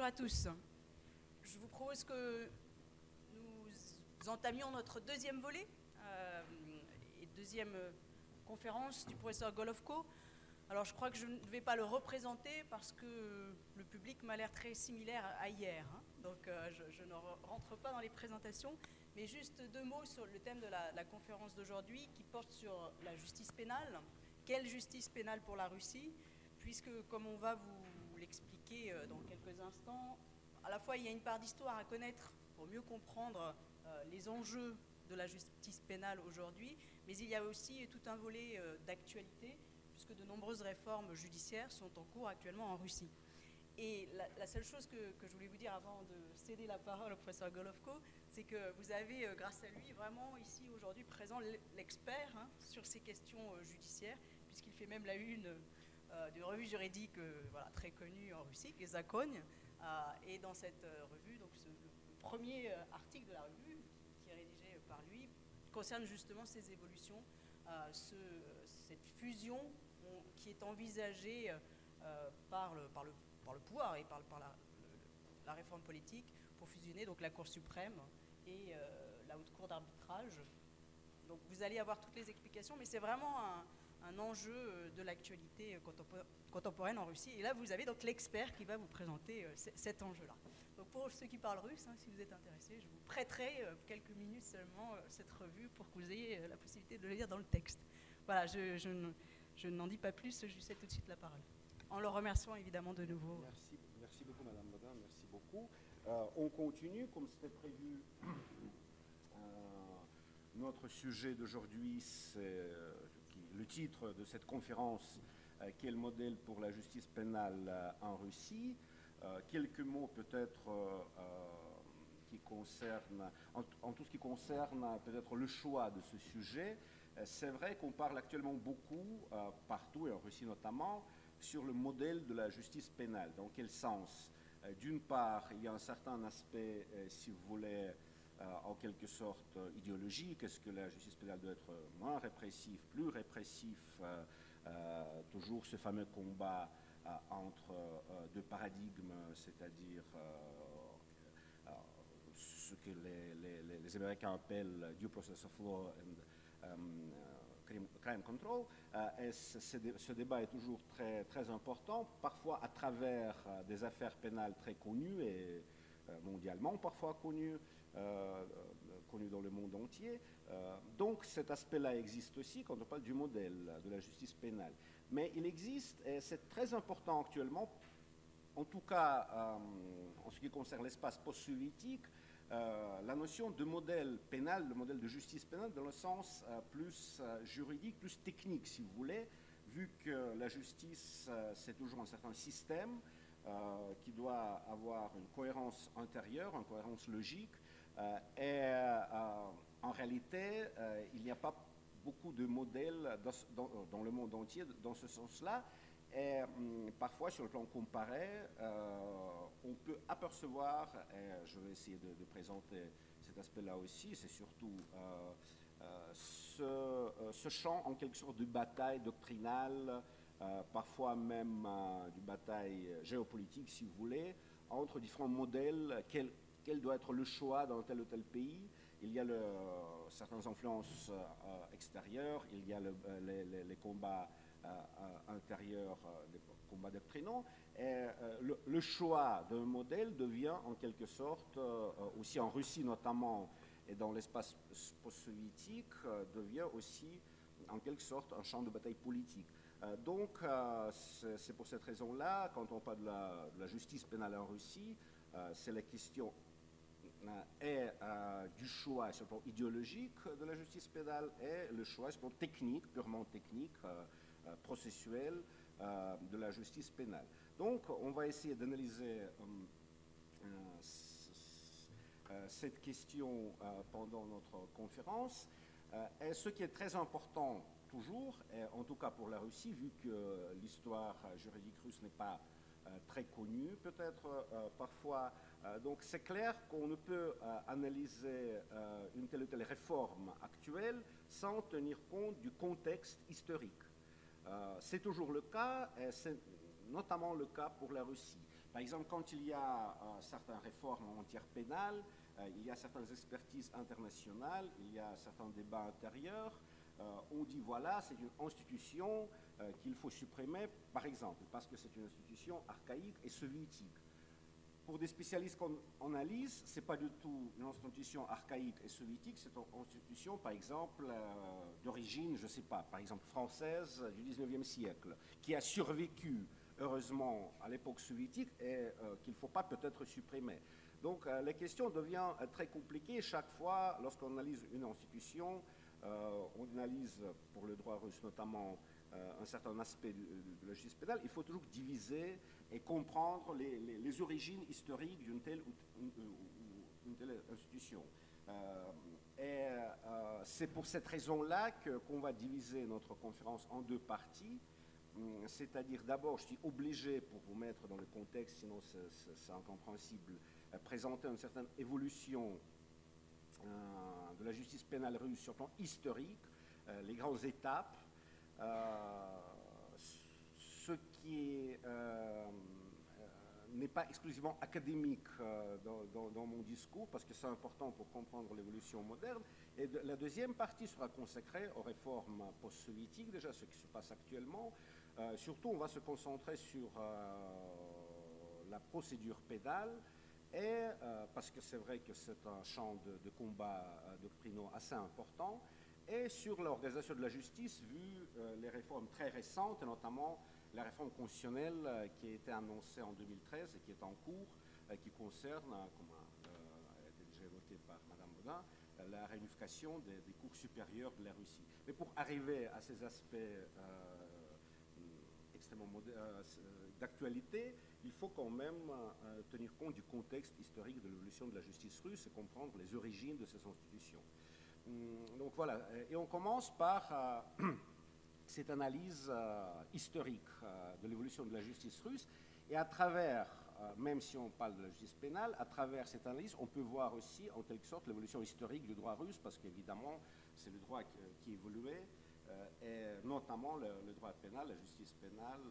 à tous. Je vous propose que nous entamions notre deuxième volet et deuxième conférence du professeur Golovko. Alors je crois que je ne vais pas le représenter parce que le public m'a l'air très similaire à hier. Donc je ne rentre pas dans les présentations, mais juste deux mots sur le thème de la conférence d'aujourd'hui qui porte sur la justice pénale. Quelle justice pénale pour la Russie? Puisque, comme on va vous l'expliquer dans quelques instants, à la fois il y a une part d'histoire à connaître pour mieux comprendre les enjeux de la justice pénale aujourd'hui, mais il y a aussi tout un volet d'actualité, puisque de nombreuses réformes judiciaires sont en cours actuellement en Russie. Et la seule chose que je voulais vous dire avant de céder la parole au professeur Golovko, c'est que vous avez, grâce à lui, vraiment ici aujourd'hui présent l'expert sur ces questions judiciaires, puisqu'il fait même la une d'une revue juridique voilà, très connue en Russie, qui est Zakon. Et dans cette revue, donc le premier article de la revue, qui est rédigé par lui, concerne justement ces évolutions, cette fusion qui est envisagée par le pouvoir et par la réforme politique pour fusionner donc la Cour suprême et la Haute Cour d'arbitrage. Donc vous allez avoir toutes les explications, mais c'est vraiment un enjeu de l'actualité contemporaine en Russie. Et là, vous avez donc l'expert qui va vous présenter cet enjeu-là. Donc pour ceux qui parlent russe, si vous êtes intéressés, je vous prêterai quelques minutes seulement cette revue pour que vous ayez la possibilité de le lire dans le texte. Voilà, je n'en dis pas plus, je lui cède tout de suite la parole. En le remerciant évidemment de nouveau. Merci beaucoup, Madame Bodin, merci beaucoup. On continue, comme c'était prévu. Notre sujet d'aujourd'hui, c'est le titre de cette conférence, qui est le modèle pour la justice pénale en Russie. Quelques mots peut-être qui concernent, en tout ce qui concerne peut-être le choix de ce sujet. C'est vrai qu'on parle actuellement beaucoup, partout et en Russie notamment, sur le modèle de la justice pénale. Dans quel sens? D'une part, il y a un certain aspect, si vous voulez, en quelque sorte idéologique. Est-ce que la justice pénale doit être moins répressive, plus répressive? Toujours ce fameux combat entre deux paradigmes, c'est-à-dire ce que les Américains appellent due process of law and crime control. Et ce débat est toujours très, très important, parfois à travers des affaires pénales très connues et mondialement parfois connues dans le monde entier. Donc cet aspect-là existe aussi quand on parle du modèle de la justice pénale. Mais il existe, et c'est très important actuellement, en tout cas en ce qui concerne l'espace post-soviétique, la notion de modèle pénal, le modèle de justice pénale dans le sens plus juridique, plus technique si vous voulez, vu que la justice c'est toujours un certain système qui doit avoir une cohérence intérieure, une cohérence logique, et en réalité il n'y a pas beaucoup de modèles dans le monde entier dans ce sens-là. Et parfois, sur le plan comparé, on peut apercevoir, et je vais essayer de présenter cet aspect-là aussi, c'est surtout ce champ en quelque sorte de bataille doctrinale, parfois même de bataille géopolitique, si vous voulez, entre différents modèles, quel doit être le choix dans tel ou tel pays. Il y a certaines influences extérieures, il y a les combats intérieurs, des combats doctrinaux. Et le choix d'un modèle devient en quelque sorte, aussi en Russie notamment, et dans l'espace post-soviétique, devient aussi en quelque sorte un champ de bataille politique. Donc c'est pour cette raison-là, quand on parle de la justice pénale en Russie, c'est la question du choix sur le plan idéologique de la justice pénale et le choix sur le plan technique, purement technique, processuel de la justice pénale. Donc on va essayer d'analyser cette question pendant notre conférence. Et ce qui est très important toujours, et en tout cas pour la Russie, vu que l'histoire juridique russe n'est pas très connue peut-être parfois, donc c'est clair qu'on ne peut analyser une telle ou telle réforme actuelle sans tenir compte du contexte historique. C'est toujours le cas, et c'est notamment le cas pour la Russie. Par exemple, quand il y a certaines réformes en matière pénale, il y a certaines expertises internationales, il y a certains débats intérieurs, on dit voilà, c'est une institution qu'il faut supprimer, par exemple, parce que c'est une institution archaïque et soviétique. Pour des spécialistes en analyse, ce n'est pas du tout une institution archaïque et soviétique, c'est une institution, par exemple, d'origine, je ne sais pas, par exemple française du 19e siècle, qui a survécu, heureusement, à l'époque soviétique et qu'il ne faut pas peut-être supprimer. Donc la question devient très compliquée chaque fois lorsqu'on analyse une institution. On analyse pour le droit russe notamment un certain aspect de la justice pénale. Il faut toujours diviser et comprendre les origines historiques d'une telle ou une telle institution. C'est pour cette raison-là qu'on va diviser notre conférence en deux parties. C'est-à-dire, d'abord, je suis obligé, pour vous mettre dans le contexte, sinon c'est incompréhensible, présenter une certaine évolution de la justice pénale russe sur le plan historique, les grandes étapes, ce qui n'est pas exclusivement académique dans mon discours, parce que c'est important pour comprendre l'évolution moderne. Et la deuxième partie sera consacrée aux réformes post-soviétiques, déjà ce qui se passe actuellement. Surtout, on va se concentrer sur la procédure pénale, et parce que c'est vrai que c'est un champ de combat doctrinaux assez important, et sur l'organisation de la justice, vu les réformes très récentes, et notamment la réforme constitutionnelle qui a été annoncée en 2013 et qui est en cours, qui concerne, comme a été déjà évoqué par Mme Baudin, la réunification des cours supérieurs de la Russie. Mais pour arriver à ces aspects extrêmement d'actualité, il faut quand même tenir compte du contexte historique de l'évolution de la justice russe et comprendre les origines de ces institutions. Donc voilà, et on commence par cette analyse historique de l'évolution de la justice russe, et à travers, même si on parle de la justice pénale, à travers cette analyse, on peut voir aussi en quelque sorte l'évolution historique du droit russe, parce qu'évidemment, c'est le droit qui évoluait, et notamment le droit pénal, la justice pénale,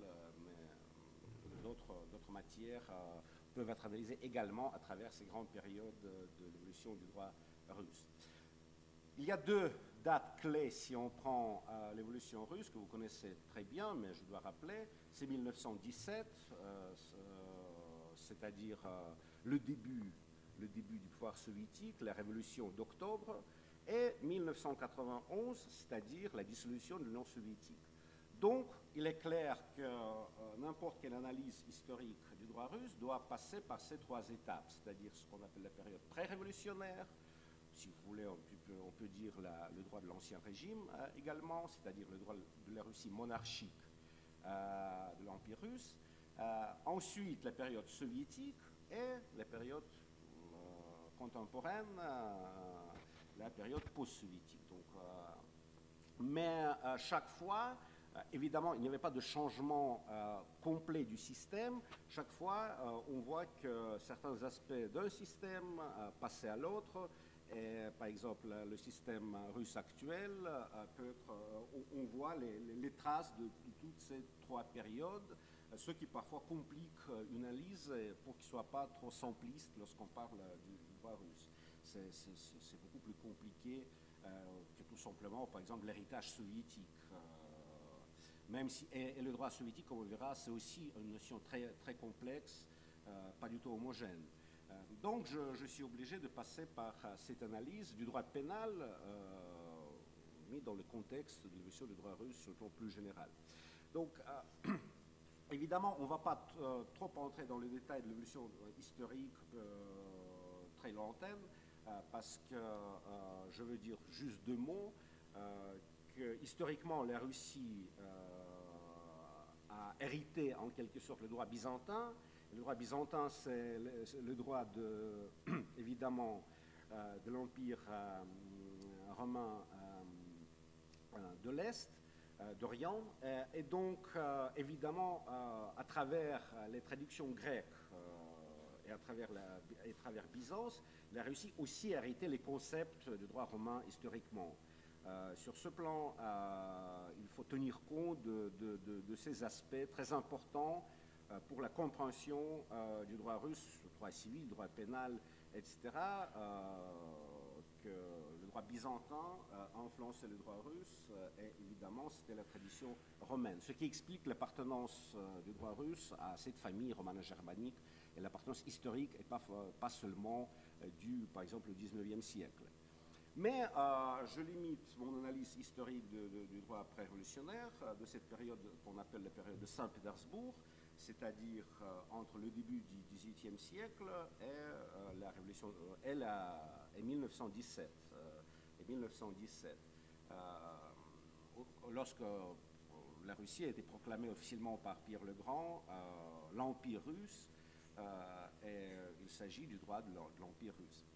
mais d'autres matières peuvent être analysées également à travers ces grandes périodes de l'évolution du droit russe. Il y a deux dates clés si on prend l'évolution russe, que vous connaissez très bien, mais je dois rappeler. C'est 1917, c'est-à-dire le début du pouvoir soviétique, la révolution d'octobre, et 1991, c'est-à-dire la dissolution de l'Union soviétique. Donc, il est clair que n'importe quelle analyse historique du droit russe doit passer par ces trois étapes, c'est-à-dire ce qu'on appelle la période pré-révolutionnaire, si vous voulez, on peut dire le droit de l'Ancien Régime également, c'est-à-dire le droit de la Russie monarchique de l'Empire russe. Ensuite, la période soviétique et la période contemporaine, la période post-soviétique. Mais chaque fois, évidemment, il n'y avait pas de changement complet du système. Chaque fois, on voit que certains aspects d'un système passaient à l'autre. Et, par exemple, le système russe actuel, on voit les traces de toutes ces trois périodes, ce qui parfois complique une analyse pour qu'il ne soit pas trop simpliste lorsqu'on parle du droit russe. C'est beaucoup plus compliqué que tout simplement, par exemple, l'héritage soviétique. Même si, et le droit soviétique, comme on verra, c'est aussi une notion très, très complexe, pas du tout homogène. Donc, je suis obligé de passer par cette analyse du droit pénal mis dans le contexte de l'évolution du droit russe sur le plan plus général. Donc, évidemment, on ne va pas trop entrer dans les détails de l'évolution historique très lointaine, parce que je veux dire juste deux mots, que historiquement, la Russie a hérité en quelque sorte le droit byzantin. Le droit byzantin, c'est le droit évidemment de l'Empire romain de l'Est, d'Orient, et donc évidemment à travers les traductions grecques et à travers Byzance, la Russie aussi a hérité les concepts du droit romain historiquement. Sur ce plan, il faut tenir compte de ces aspects très importants pour la compréhension du droit russe, le droit civil, le droit pénal, etc., que le droit byzantin a influencé le droit russe, et évidemment, c'était la tradition romaine. Ce qui explique l'appartenance du droit russe à cette famille romano-germanique, et l'appartenance historique, et pas seulement due, par exemple, au XIXe siècle. Mais je limite mon analyse historique du droit pré-révolutionnaire, de cette période qu'on appelle la période de Saint-Pétersbourg, c'est-à-dire entre le début du XVIIIe siècle et la révolution et 1917. Lorsque la Russie a été proclamée officiellement par Pierre le Grand, l'Empire russe, et il s'agit du droit de l'Empire russe.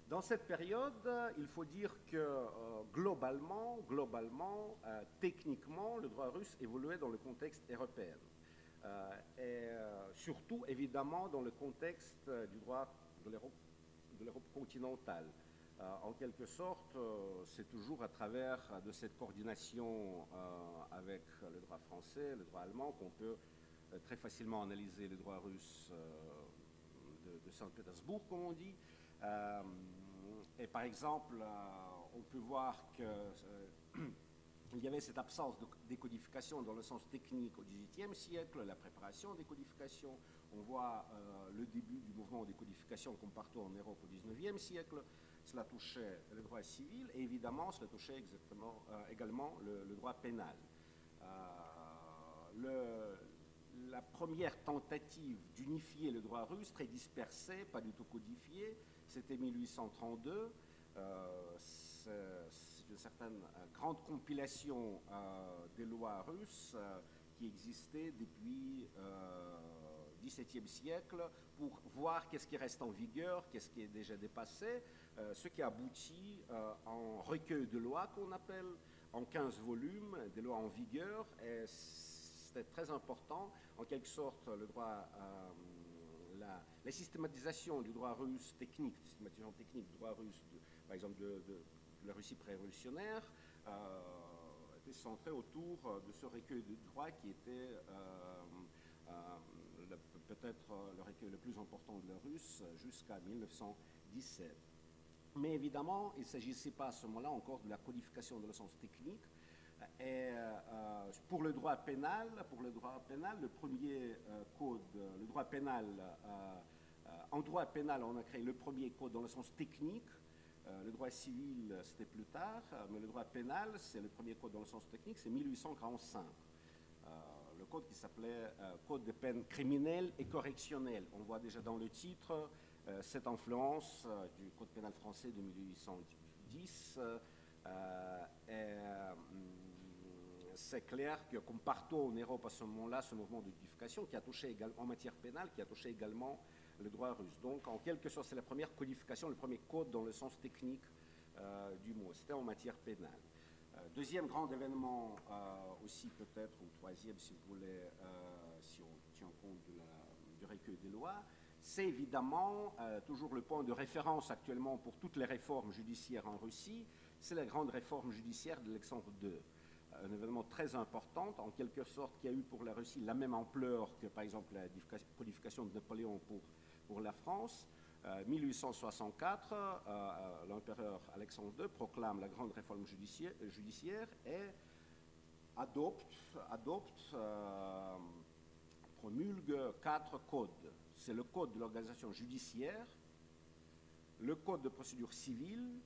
Dans cette période, il faut dire que globalement, techniquement, le droit russe évoluait dans le contexte européen. Et surtout, évidemment, dans le contexte du droit de l'Europe continentale. En quelque sorte, c'est toujours à travers de cette coordination avec le droit français, le droit allemand, qu'on peut très facilement analyser le droit russe de Saint-Pétersbourg, comme on dit. Et par exemple, on peut voir qu'il y avait cette absence de décodification dans le sens technique au XVIIIe siècle, la préparation des codifications. On voit le début du mouvement de décodification comme partout en Europe au XIXe siècle. Cela touchait le droit civil et évidemment, cela touchait également le droit pénal. La première tentative d'unifier le droit russe, très dispersé, pas du tout codifié, c'était 1832. C'est une certaine grande compilation des lois russes qui existaient depuis le XVIIe siècle pour voir qu'est-ce qui reste en vigueur, qu'est-ce qui est déjà dépassé, ce qui aboutit en recueil de lois qu'on appelle, en 15 volumes, des lois en vigueur. Et c'était très important, en quelque sorte, le droit, la systématisation du droit russe technique, systématisation technique du droit russe, par exemple de la Russie pré-révolutionnaire, était centrée autour de ce recueil de droits qui était peut-être le recueil le plus important de la Russe jusqu'à 1917. Mais évidemment, il ne s'agissait pas à ce moment-là encore de la codification dans le sens technique. Et pour le droit pénal, le premier code, le droit pénal, en droit pénal, on a créé le premier code dans le sens technique. Le droit civil, c'était plus tard, mais le droit pénal, c'est le premier code dans le sens technique, c'est 1845. Le code qui s'appelait Code de peine criminelle et correctionnelle. On voit déjà dans le titre cette influence du Code pénal français de 1810. C'est clair que, comme partout en Europe à ce moment-là, ce mouvement de codification qui a touché en matière pénale, qui a touché également le droit russe. Donc, en quelque sorte, c'est la première codification, le premier code dans le sens technique du mot. C'était en matière pénale. Deuxième grand événement, aussi peut-être, ou troisième si vous voulez, si on tient compte du recueil des lois, c'est évidemment toujours le point de référence actuellement pour toutes les réformes judiciaires en Russie, c'est la grande réforme judiciaire d'Alexandre II. Un événement très important, en quelque sorte, qui a eu pour la Russie la même ampleur que, par exemple, la codification de Napoléon pour la France. 1864, l'empereur Alexandre II proclame la grande réforme judiciaire et promulgue 4 codes. C'est le code de l'organisation judiciaire, le code de procédure civile,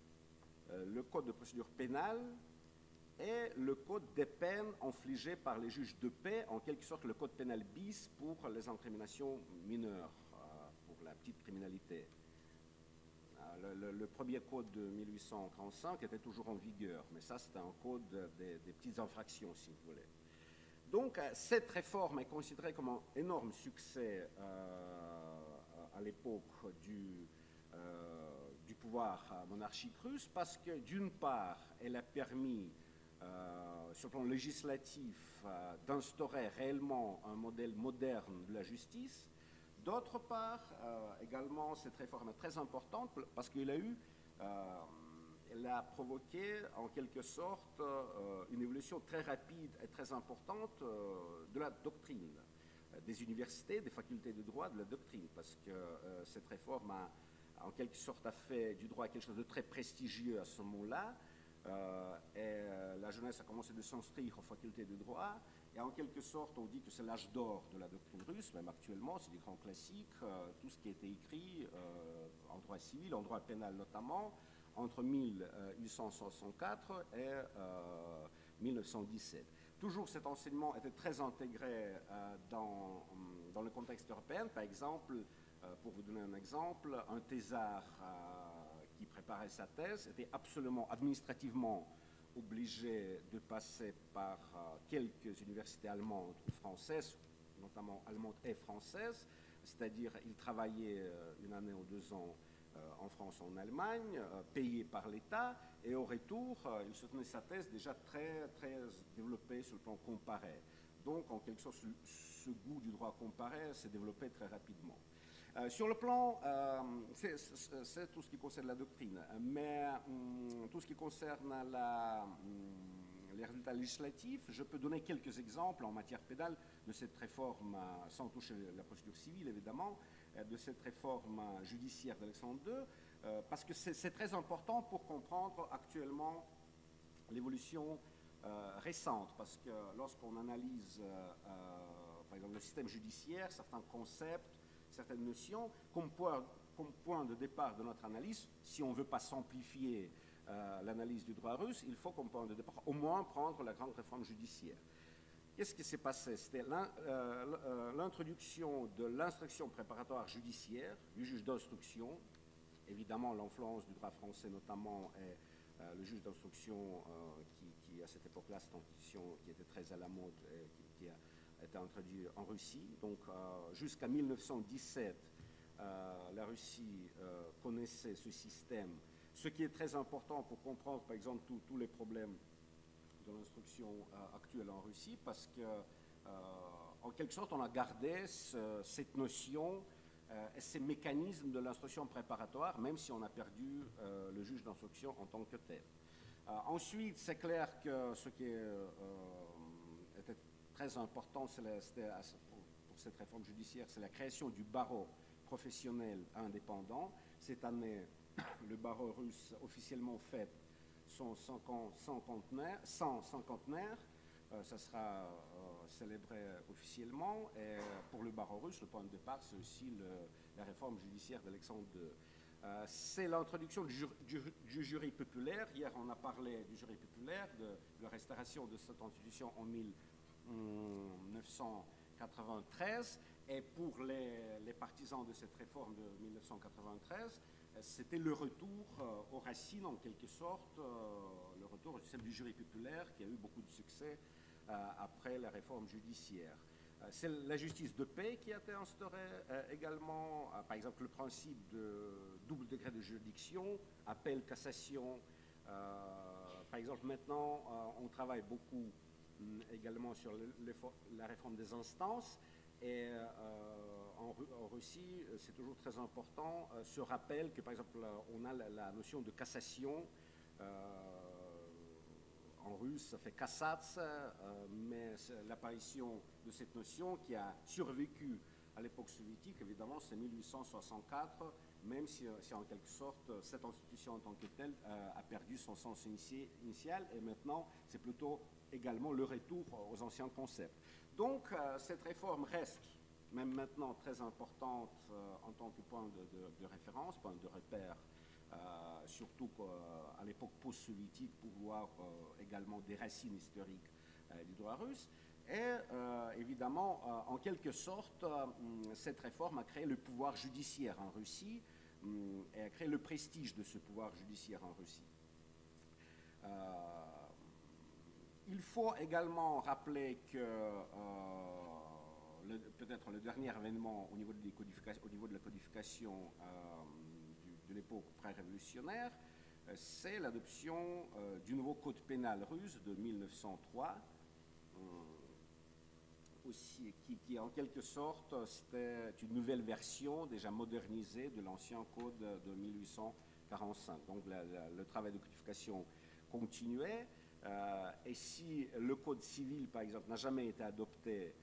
le code de procédure pénale et le code des peines infligées par les juges de paix, en quelque sorte le code pénal bis pour les incriminations mineures, pour la petite criminalité. Le premier code de 1845 était toujours en vigueur, mais ça c'était un code des petites infractions, si vous voulez. Donc cette réforme est considérée comme un énorme succès à l'époque du pouvoir monarchique russe, parce que d'une part, elle a permis, sur le plan législatif, d'instaurer réellement un modèle moderne de la justice. D'autre part, également, cette réforme est très importante parce qu'elle a provoqué, en quelque sorte, une évolution très rapide et très importante de la doctrine. des universités, des facultés de droit, de la doctrine, parce que cette réforme a en quelque sorte a fait du droit quelque chose de très prestigieux à ce moment-là. La jeunesse a commencé de s'inscrire aux facultés de droit. Et en quelque sorte, on dit que c'est l'âge d'or de la doctrine russe, même actuellement, c'est des grands classiques, tout ce qui a été écrit en droit civil, en droit pénal notamment, entre 1864 et 1917. Toujours cet enseignement était très intégré dans le contexte européen. Par exemple, pour vous donner un exemple, un thésard qui préparait sa thèse était absolument administrativement obligé de passer par quelques universités allemandes ou françaises, notamment allemandes et françaises, c'est-à-dire il travaillait une année ou 2 ans en France ou en Allemagne, payé par l'État, et au retour, il soutenait sa thèse déjà très, très développée sur le plan comparé. Donc, en quelque sorte, ce goût du droit comparé s'est développé très rapidement. Sur le plan, c'est tout ce qui concerne la doctrine, mais tout ce qui concerne les résultats législatifs, je peux donner quelques exemples en matière pénale de cette réforme, sans toucher la procédure civile évidemment, de cette réforme judiciaire d'Alexandre II, parce que c'est très important pour comprendre actuellement l'évolution récente, parce que lorsqu'on analyse par exemple le système judiciaire, certains concepts, certaines notions, comme point de départ de notre analyse, si on ne veut pas simplifier l'analyse du droit russe, il faut comme point de départ au moins prendre la grande réforme judiciaire. Qu'est-ce qui s'est passé? C'était l'introduction de l'instruction préparatoire judiciaire du juge d'instruction, évidemment l'influence du droit français notamment est le juge d'instruction qui à cette époque-là, cette institution qui était très à la mode et qui a été introduit en Russie. Donc jusqu'à 1917, la Russie connaissait ce système, ce qui est très important pour comprendre par exemple tous les problèmes de l'instruction actuelle en Russie, parce que en quelque sorte on a gardé cette notion et ces mécanismes de l'instruction préparatoire, même si on a perdu le juge d'instruction en tant que tel. Ensuite, c'est clair que ce qui était très important pour cette réforme judiciaire, c'est la création du barreau professionnel indépendant. Cette année, le barreau russe officiellement fête son 150e, ça sera célébré officiellement. Et pour le barreau russe, le point de départ, c'est aussi la réforme judiciaire d'Alexandre II. C'est l'introduction du jury populaire. Hier, on a parlé du jury populaire, de la restauration de cette institution en 1993. Et pour les partisans de cette réforme de 1993, c'était le retour aux racines, en quelque sorte, le retour au système du jury populaire qui a eu beaucoup de succès après la réforme judiciaire. C'est la justice de paix qui a été instaurée également, par exemple le principe de double degré de juridiction, appel, cassation. Par exemple, maintenant, on travaille beaucoup également sur la réforme des instances. Et en Russie, c'est toujours très important ce rappel que, par exemple, on a la notion de cassation. En russe, ça fait kassats, mais l'apparition de cette notion qui a survécu à l'époque soviétique, évidemment, c'est 1864, même si en quelque sorte, cette institution en tant que telle a perdu son sens initial, et maintenant, c'est plutôt également le retour aux anciens concepts. Donc, cette réforme reste, même maintenant, très importante en tant que point de référence, point de repère, surtout à l'époque post-soviétique, pour voir également des racines historiques du droit russe. Et évidemment, en quelque sorte, cette réforme a créé le pouvoir judiciaire en Russie et a créé le prestige de ce pouvoir judiciaire en Russie. Il faut également rappeler que peut-être le dernier événement au niveau de la codification de l'époque pré-révolutionnaire, c'est l'adoption du nouveau code pénal russe de 1903, aussi, qui en quelque sorte c'était une nouvelle version déjà modernisée de l'ancien code de 1845. Donc le travail de codification continuait. Et si le code civil, par exemple, n'a jamais été adopté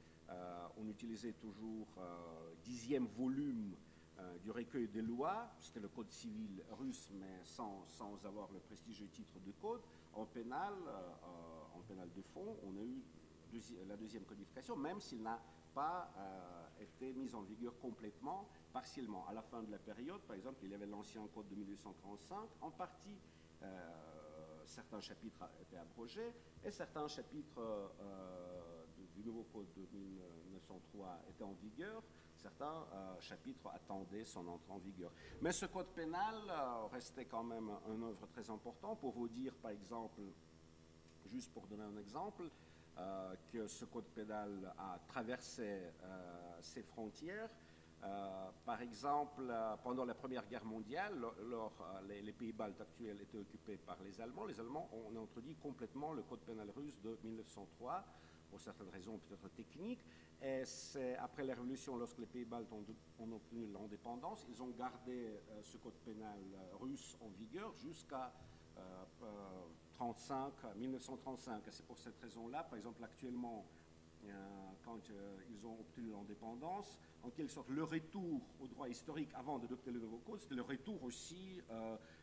on utilisait toujours 10e volume du recueil des lois, c'était le code civil russe, mais sans avoir le prestigieux titre de code. En pénal de fond, on a eu la deuxième codification, même s'il n'a pas été mis en vigueur complètement, partiellement. À la fin de la période, par exemple, il y avait l'ancien code de 1835, en partie, certains chapitres étaient abrogés, et certains chapitres du nouveau code de 1903 étaient en vigueur. Certains chapitres attendaient son entrée en vigueur. Mais ce code pénal restait quand même une œuvre très importante. Pour vous dire, par exemple, juste pour donner un exemple, que ce code pénal a traversé ses frontières. Par exemple, pendant la Première Guerre mondiale, les pays baltes actuels étaient occupés par les Allemands ont introduit complètement le code pénal russe de 1903, pour certaines raisons peut-être techniques. Et c'est après la Révolution, lorsque les pays baltes ont obtenu l'indépendance, ils ont gardé ce code pénal russe en vigueur jusqu'à 1935. Et c'est pour cette raison-là, par exemple, actuellement, quand ils ont obtenu l'indépendance, en quelque sorte, le retour au droit historique avant d'adopter le nouveau code, c'était le retour aussi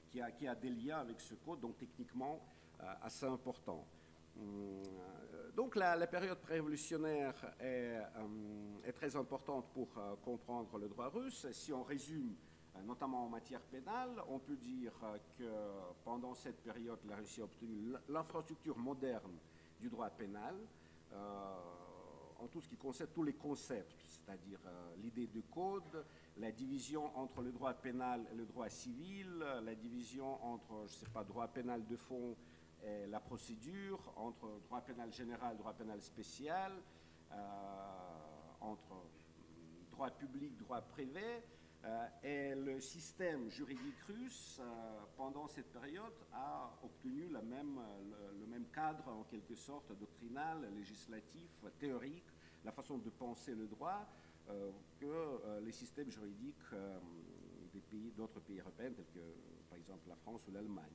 qui a des liens avec ce code, donc techniquement assez important. Donc la période pré-révolutionnaire est très importante pour comprendre le droit russe. Si on résume, notamment en matière pénale, on peut dire que pendant cette période, la Russie a obtenu l'infrastructure moderne du droit pénal, en tout ce qui concerne tous les concepts, c'est-à-dire l'idée de code, la division entre le droit pénal et le droit civil, la division entre, je ne sais pas, droit pénal de fond et la procédure, entre droit pénal général, droit pénal spécial, entre droit public, droit privé, et le système juridique russe, pendant cette période, a obtenu le même cadre, en quelque sorte, doctrinal, législatif, théorique, la façon de penser le droit, que les systèmes juridiques d'autres pays européens, tels que, par exemple, la France ou l'Allemagne.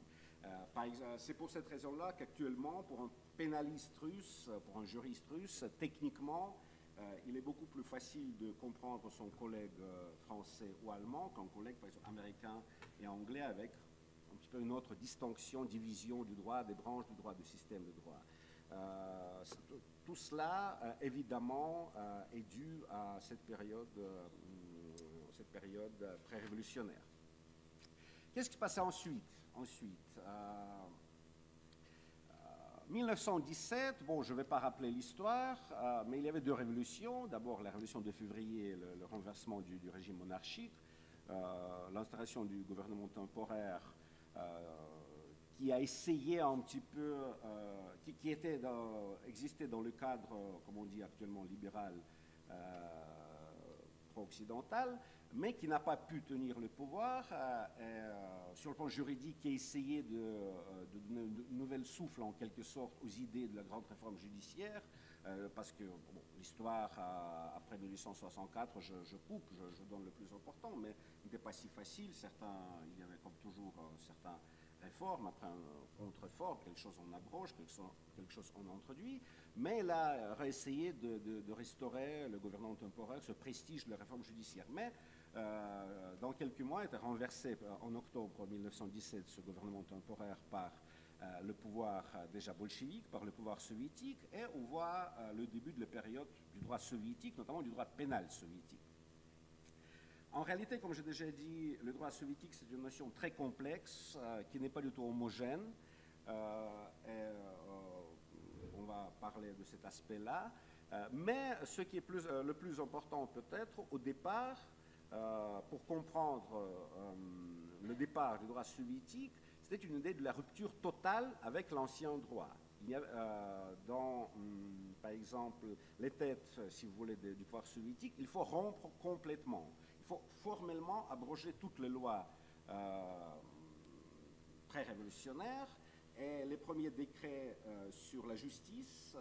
C'est pour cette raison-là qu'actuellement, pour un pénaliste russe, pour un juriste russe, techniquement, il est beaucoup plus facile de comprendre son collègue français ou allemand qu'un collègue, par exemple, américain et anglais, avec un petit peu une autre distinction, division du droit, des branches du droit, du système de droit. Tout cela, évidemment, est dû à cette période pré-révolutionnaire. Qu'est-ce qui se passait ensuite 1917, bon, je ne vais pas rappeler l'histoire, mais il y avait deux révolutions. D'abord, la révolution de février, le renversement du régime monarchique, l'installation du gouvernement temporaire qui a essayé un petit peu, qui existait dans le cadre, comme on dit actuellement, libéral pro-occidental, mais qui n'a pas pu tenir le pouvoir, sur le plan juridique, qui a essayé de donner un nouvel souffle, en quelque sorte, aux idées de la grande réforme judiciaire, parce que bon, l'histoire, après 1864, je coupe, je donne le plus important, mais il n'était pas si facile. Il y avait comme toujours certaines réformes, après un contre-réforme, quelque chose on abroge, quelque chose on introduit, mais il a réessayé de restaurer le gouvernement temporaire, ce prestige de la réforme judiciaire. Mais dans quelques mois, il était renversé en octobre 1917, ce gouvernement temporaire, par le pouvoir déjà bolchevique, par le pouvoir soviétique, et on voit le début de la période du droit soviétique, notamment du droit pénal soviétique. En réalité, comme j'ai déjà dit, le droit soviétique, c'est une notion très complexe, qui n'est pas du tout homogène, et on va parler de cet aspect-là. Mais ce qui est le plus important peut-être, au départ, pour comprendre le départ du droit soviétique, c'était une idée de la rupture totale avec l'ancien droit. Il y a, par exemple, les têtes, si vous voulez, du pouvoir soviétique, il faut rompre complètement. Il faut formellement abroger toutes les lois pré-révolutionnaires, et les premiers décrets sur la justice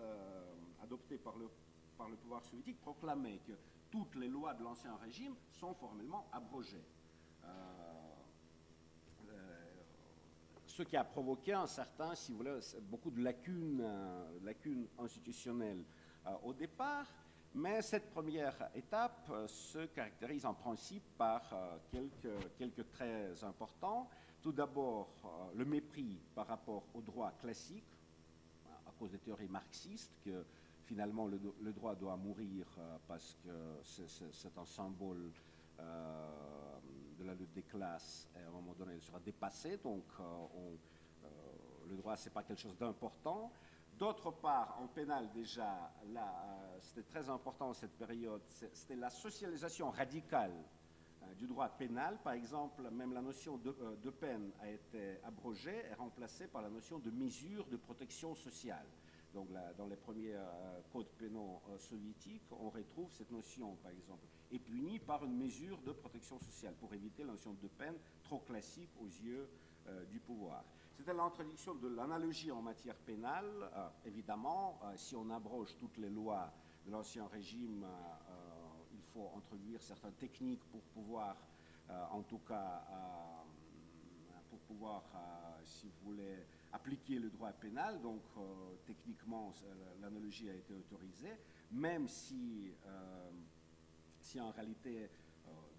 adoptés par le pouvoir soviétique proclamaient que toutes les lois de l'ancien régime sont formellement abrogées. Ce qui a provoqué un certain, si vous voulez, beaucoup de lacunes institutionnelles au départ, Mais cette première étape se caractérise en principe par quelques traits importants. Tout d'abord, le mépris par rapport au droit classique, à cause des théories marxistes, que finalement le droit doit mourir parce que c'est un symbole de la lutte des classes, et à un moment donné il sera dépassé, donc le droit c'est pas quelque chose d'important. D'autre part, en pénal déjà, c'était très important cette période, c'était la socialisation radicale du droit pénal. Par exemple, même la notion de peine a été abrogée et remplacée par la notion de mesure de protection sociale. Donc dans les premiers codes pénaux soviétiques, on retrouve cette notion, par exemple, est puni par une mesure de protection sociale pour éviter la notion de peine trop classique aux yeux du pouvoir. C'était l'introduction de l'analogie en matière pénale. Évidemment, si on abroge toutes les lois de l'Ancien Régime, il faut introduire certaines techniques pour pouvoir, en tout cas, si vous voulez, appliquer le droit pénal. Donc, techniquement, l'analogie a été autorisée, même si en réalité,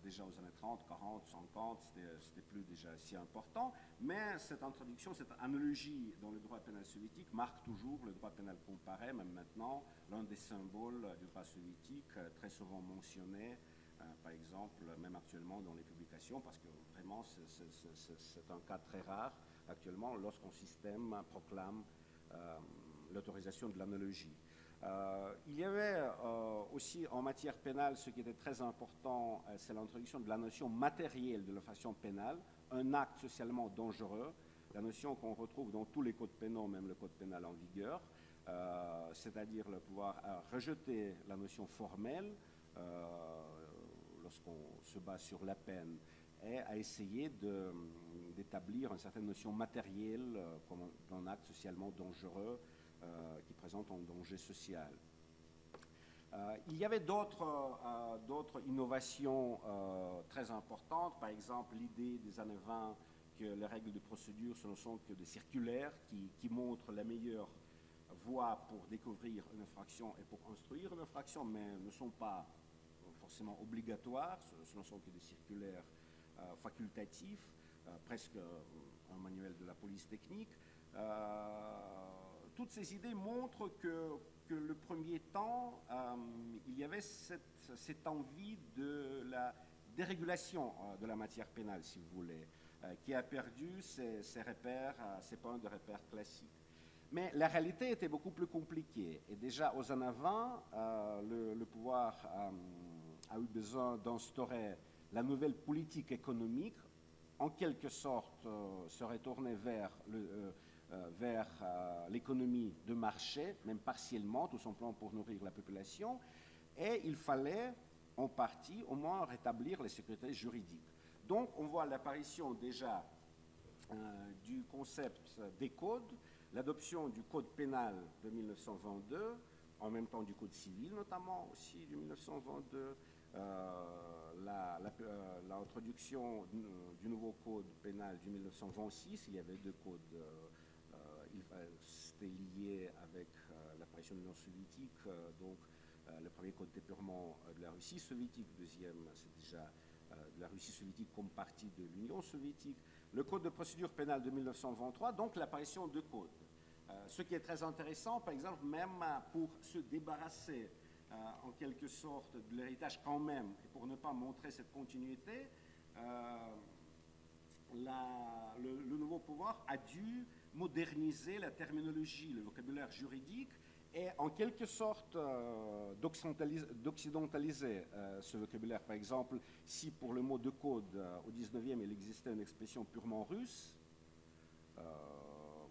déjà aux années 30, 40, 50, c'était plus déjà si important. Mais cette introduction, cette analogie dans le droit pénal soviétique marque toujours le droit pénal comparé, même maintenant, l'un des symboles du droit soviétique, très souvent mentionné, par exemple, même actuellement dans les publications, parce que vraiment, c'est un cas très rare actuellement lorsqu'un système proclame l'autorisation de l'analogie. Il y avait aussi en matière pénale, ce qui était très important, c'est l'introduction de la notion matérielle de l'infraction pénale, un acte socialement dangereux, la notion qu'on retrouve dans tous les codes pénaux, même le code pénal en vigueur, c'est-à-dire le pouvoir rejeter la notion formelle lorsqu'on se base sur la peine, et à essayer d'établir une certaine notion matérielle comme un acte socialement dangereux qui présente un danger social. Il y avait d'autres innovations très importantes, par exemple l'idée des années 20 que les règles de procédure ce ne sont que des circulaires qui montrent la meilleure voie pour découvrir une infraction et pour instruire une infraction, mais ne sont pas forcément obligatoires, ce ne sont que des circulaires facultatifs, presque un manuel de la police technique. Toutes ces idées montrent que le premier temps, il y avait cette envie de la dérégulation de la matière pénale, si vous voulez, qui a perdu ses repères, ses points de repères classiques. Mais la réalité était beaucoup plus compliquée. Et déjà aux années 20, le pouvoir a eu besoin d'instaurer la nouvelle politique économique, en quelque sorte se retourner vers l'économie de marché, même partiellement, tout simplement pour nourrir la population, et il fallait en partie au moins rétablir les sécurités juridiques. Donc on voit l'apparition déjà du concept des codes, l'adoption du code pénal de 1922, en même temps du code civil notamment aussi de 1922, l'introduction du nouveau code pénal de 1926, il y avait deux codes, c'était lié avec l'apparition de l'Union soviétique, donc le premier code était purement de la Russie soviétique, le deuxième c'est déjà de la Russie soviétique comme partie de l'Union soviétique, le code de procédure pénale de 1923, donc l'apparition de codes. Ce qui est très intéressant, par exemple, même pour se débarrasser en quelque sorte de l'héritage quand même, et pour ne pas montrer cette continuité, le nouveau pouvoir a dû moderniser la terminologie, le vocabulaire juridique, et en quelque sorte d'occidentaliser ce vocabulaire. Par exemple, si pour le mot de code au 19e il existait une expression purement russe,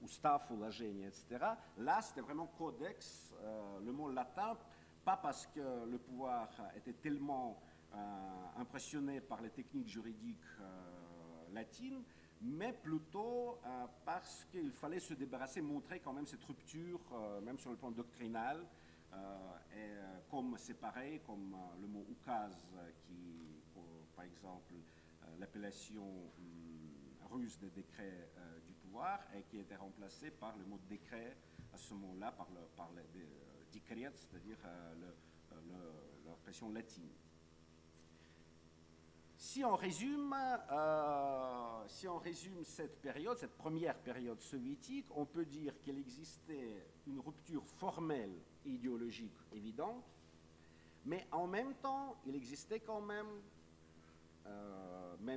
Ustav, uложение, etc., là c'était vraiment codex, le mot latin, pas parce que le pouvoir était tellement impressionné par les techniques juridiques latines, mais plutôt parce qu'il fallait se débarrasser, montrer quand même cette rupture, même sur le plan doctrinal, et comme c'est pareil, comme le mot oukaz, qui, par exemple, l'appellation russe des décrets du pouvoir, et qui était remplacé par le mot décret à ce moment-là, par le décret, c'est-à-dire la répression latine. Si on résume cette période, cette première période soviétique, on peut dire qu'il existait une rupture formelle et idéologique évidente, mais en même temps, il existait quand même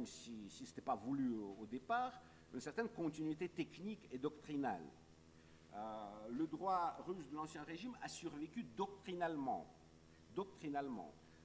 si ce n'était pas voulu au départ, une certaine continuité technique et doctrinale. Le droit russe de l'Ancien Régime a survécu doctrinalement.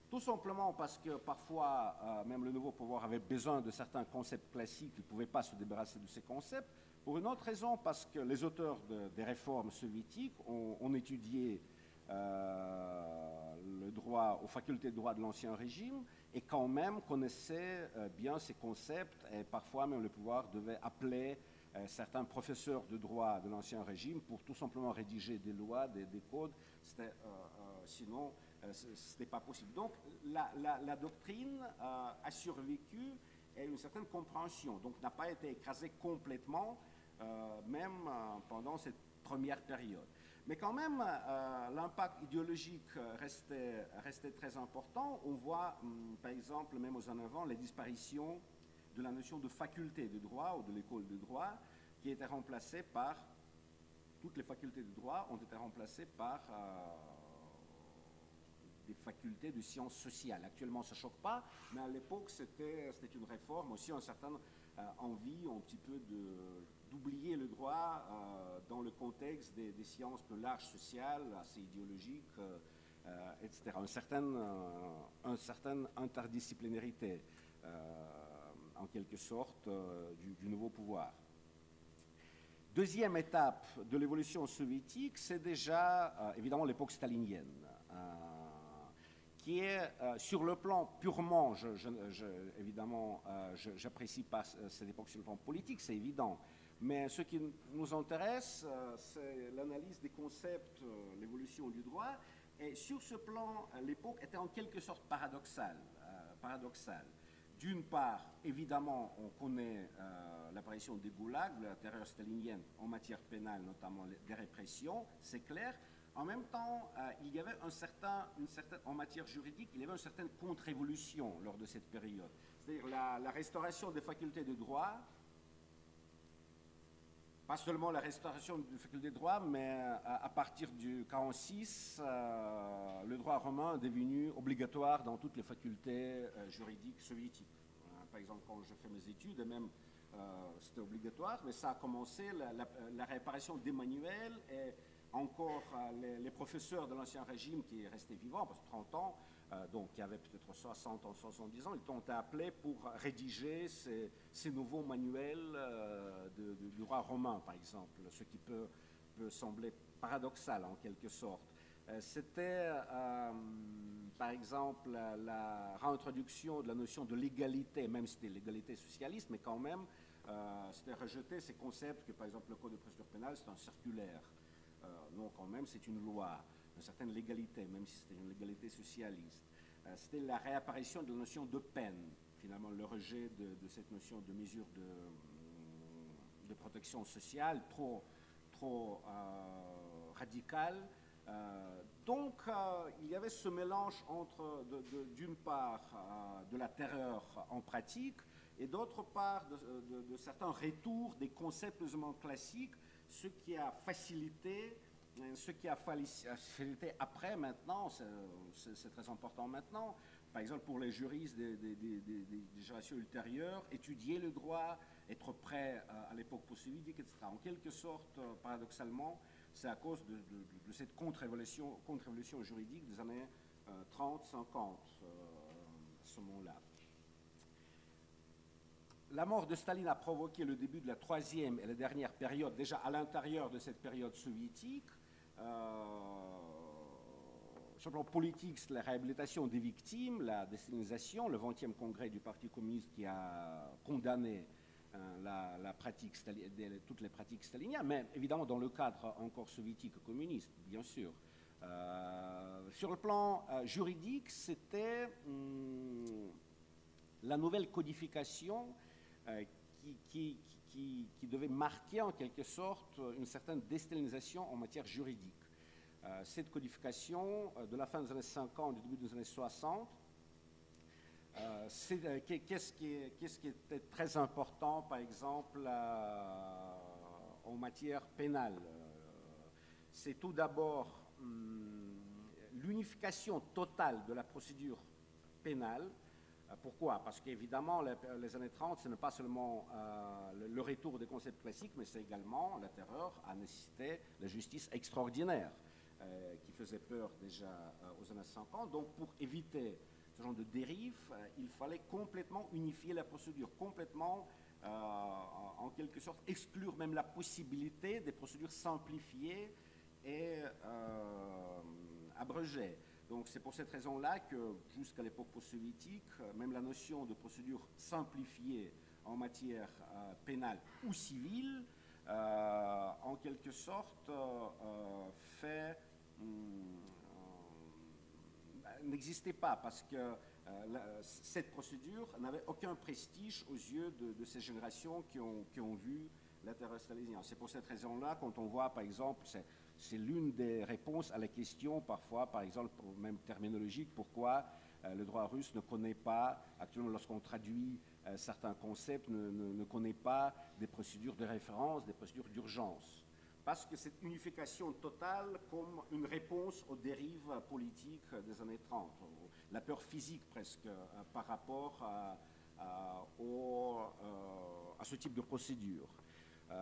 Tout simplement parce que parfois, même le nouveau pouvoir avait besoin de certains concepts classiques, il ne pouvait pas se débarrasser de ces concepts. Pour une autre raison, parce que les auteurs des réformes soviétiques ont étudié le droit aux facultés de droit de l'Ancien Régime et quand même connaissaient bien ces concepts et parfois même le pouvoir devait appeler certains professeurs de droit de l'Ancien Régime pour tout simplement rédiger des lois, des codes. Sinon, ce n'était pas possible. Donc, la doctrine a survécu et une certaine compréhension, donc n'a pas été écrasée complètement, même pendant cette première période. Mais quand même, l'impact idéologique restait très important. On voit, par exemple, même aux années avant, les disparitions de la notion de faculté de droit ou de l'école de droit, qui était remplacée par, toutes les facultés de droit ont été remplacées par des facultés de sciences sociales. Actuellement, ça ne choque pas, mais à l'époque, c'était une réforme, aussi une certaine envie un petit peu d'oublier le droit dans le contexte des sciences plus larges sociales, assez idéologiques, etc. Une certaine interdisciplinarité, en quelque sorte, du nouveau pouvoir. Deuxième étape de l'évolution soviétique, c'est déjà évidemment l'époque stalinienne, qui est sur le plan purement, évidemment, je n'apprécie pas cette époque sur le plan politique, c'est évident, mais ce qui nous intéresse, c'est l'analyse des concepts, l'évolution du droit, et sur ce plan, l'époque était en quelque sorte paradoxale. D'une part, évidemment, on connaît l'apparition des goulags, la terreur stalinienne en matière pénale, notamment des répressions, c'est clair. En même temps, il y avait en matière juridique, il y avait une certaine contre-révolution lors de cette période. C'est-à-dire la restauration des facultés de droit, pas seulement la restauration des facultés de droit, mais à partir du 1946, le droit romain est devenu obligatoire dans toutes les facultés juridiques soviétiques. Par exemple, quand je fais mes études, et même c'était obligatoire, mais ça a commencé, la réparation des manuels et encore les professeurs de l'Ancien Régime qui est resté vivant, parce que 30 ans, donc qui avaient peut-être 60 ans, 70 ans, ils ont été appelés pour rédiger ces nouveaux manuels du droit romain, par exemple, ce qui peut sembler paradoxal en quelque sorte. C'était, par exemple, la réintroduction de la notion de l'égalité, même si c'était l'égalité socialiste, mais quand même, c'était rejeter ces concepts que, par exemple, le Code de procédure pénale, c'est un circulaire. Non, quand même, c'est une loi, une certaine légalité, même si c'était une légalité socialiste. C'était la réapparition de la notion de peine, finalement, le rejet de cette notion de mesure de protection sociale trop radicale. Donc, il y avait ce mélange entre, d'une part, de la terreur en pratique et d'autre part, de certains retours des concepts plus ou moins classiques, ce qui a facilité après, maintenant, c'est très important maintenant, par exemple pour les juristes des générations ultérieures, étudier le droit, être prêt à l'époque post-soviétique, etc. En quelque sorte, paradoxalement, c'est à cause de cette contre-révolution juridique des années 30-50, à ce moment-là. La mort de Staline a provoqué le début de la troisième et la dernière période, déjà à l'intérieur de cette période soviétique. Sur le plan politique, c'est la réhabilitation des victimes, la déstalinisation, le 20e congrès du Parti communiste qui a condamné toutes les pratiques staliniennes, mais évidemment dans le cadre encore soviétique et communiste, bien sûr. Sur le plan juridique, c'était la nouvelle codification qui devait marquer en quelque sorte une certaine déstalinisation en matière juridique. cette codification de la fin des années 50, du début des années 60, qu'est-ce qui était très important, par exemple, en matière pénale? C'est tout d'abord l'unification totale de la procédure pénale. Pourquoi? Parce qu'évidemment, les années 30, ce n'est pas seulement le retour des concepts classiques, mais c'est également la terreur a nécessité la justice extraordinaire qui faisait peur déjà aux années 50. Donc, pour éviter ce genre de dérive, il fallait complètement unifier la procédure, complètement, en quelque sorte, exclure même la possibilité des procédures simplifiées et abrégées. Donc c'est pour cette raison-là que jusqu'à l'époque post-soviétique, même la notion de procédure simplifiée en matière pénale ou civile, en quelque sorte, n'existait pas parce que cette procédure n'avait aucun prestige aux yeux de ces générations qui ont vu la terreur stalinienne. C'est pour cette raison-là, quand on voit, par exemple, c'est l'une des réponses à la question, parfois, par exemple, même terminologique, pourquoi le droit russe ne connaît pas, actuellement, lorsqu'on traduit certains concepts, ne connaît pas des procédures de référence, des procédures d'urgence. Parce que cette unification totale comme une réponse aux dérives politiques des années 30, la peur physique presque par rapport à ce type de procédure.